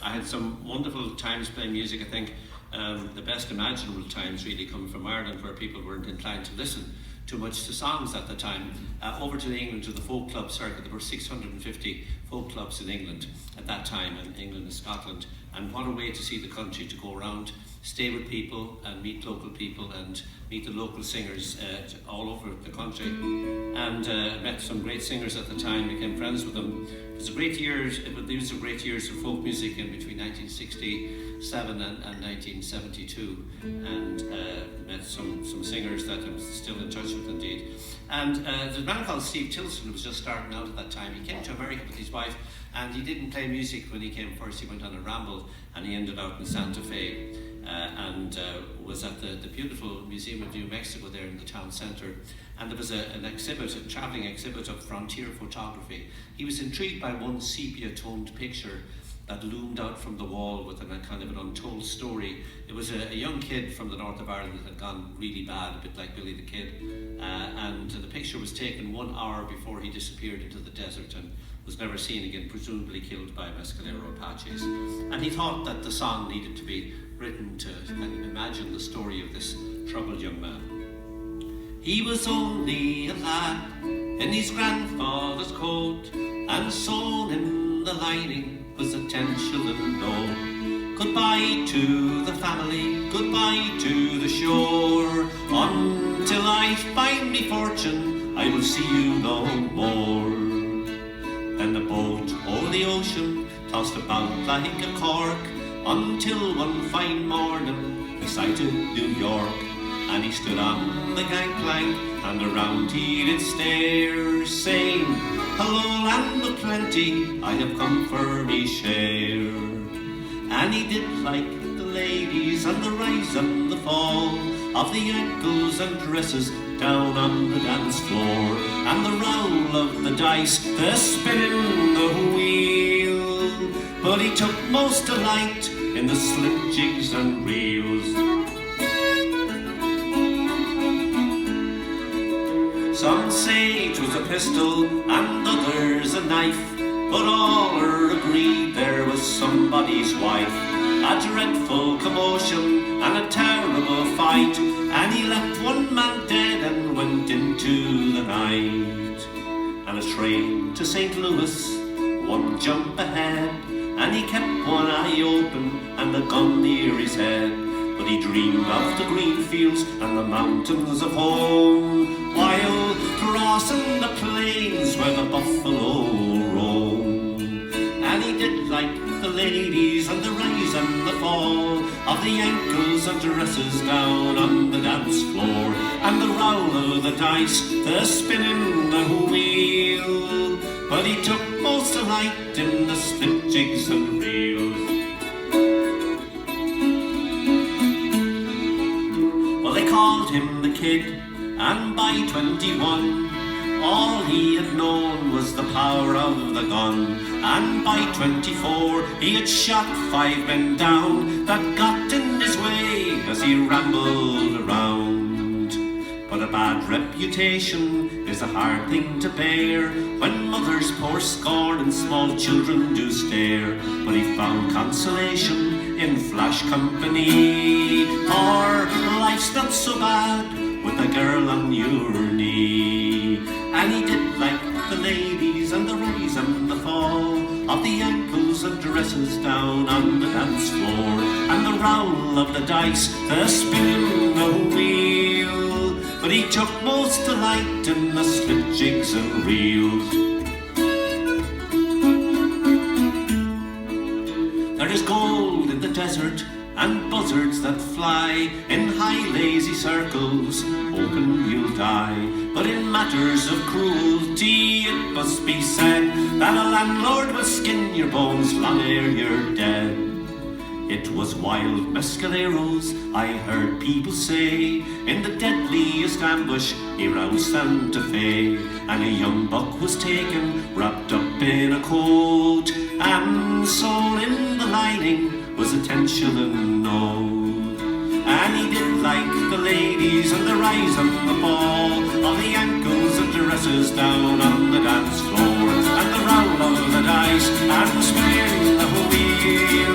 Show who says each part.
Speaker 1: I had some wonderful times playing music. I think the best imaginable times really come from Ireland, where people weren't inclined to listen too much to songs at the time. Over to England, to the folk club circuit, there were 650 folk clubs in England at that time, in England and Scotland. And what a way to see the country, to go around, stay with people and meet local people and meet the local singers all over the country. And met some great singers at the time, became friends with them. It was a great years, these were great years of folk music in between 1967 and 1972, and met some singers that I'm still in touch with indeed. And there's a man called Steve Tilson who was just starting out at that time. He came to America with his wife, and he didn't play music when he came first. He went on a ramble, and he ended up in Santa Fe, and was at the beautiful Museum of New Mexico there in the town centre. And there was an exhibit, a travelling exhibit of frontier photography. He was intrigued by one sepia-toned picture that loomed out from the wall with a kind of an untold story. It was a young kid from the north of Ireland that had gone really bad, a bit like Billy the Kid. And the picture was taken 1 hour before he disappeared into the desert and was never seen again, presumably killed by Mescalero Apaches. And he thought that the song needed to be written to imagine the story of this troubled young man. He was only a lad in his grandfather's coat, and sewn in the lining was a 10-shilling note. Goodbye to the family, goodbye to the shore. Until I find me fortune, I will see you no more. Then the boat o'er the ocean tossed about like a cork, until one fine morning he sighted New York. And he stood on the gangplank, and around he did stare, saying, "Hello, land of plenty, I have come for me share." And he did like the ladies, and the rise and the fall of the ankles and dresses down on the dance floor, and the roll of the dice, the spinning the wheel. But he took most delight in the slip jigs and reels. Some say it was a pistol and others a knife, but all are agreed there was somebody's wife. A dreadful commotion and a terrible fight, and he left one man dead and went into the night. And a train to St. Louis, one jump ahead, and he kept one eye open and a gun near his head. But he dreamed of the green fields and the mountains of home, while crossing the plains where the buffalo roam. And he did like the ladies and the rise and the fall of the ankles and dresses down on the dance floor, and the roll of the dice, the spinning the wheel. But he took most delight in the slip jigs and reels. Called him the Kid, and by 21 all he had known was the power of the gun. And by 24 he had shot 5 men down that got in his way as he rambled around. But a bad reputation is a hard thing to bear, when mothers pour scorn and small children do stare. But he found consolation in flash company, for life's not so bad with a girl on your knee. And he did like the ladies and the rise and the fall of the ankles and dresses down on the dance floor, and the roll of the dice, the spinning the wheel. But he took most delight in the slip jigs and reels. There is gold in the desert and buzzards that fly in high lazy circles, hoping you'll die. But in matters of cruelty it must be said that a landlord will skin your bones long ere you're dead. It was wild mescaleros, I heard people say, in the deadliest ambush around Santa Fe. And a young buck was taken, wrapped up in a coat, and sewn in the lining was a 10-shilling note. And he did like the ladies and the rise and the fall of the ankles and dresses down on the dance floor, and the roll of the dice and the spin of a wheel.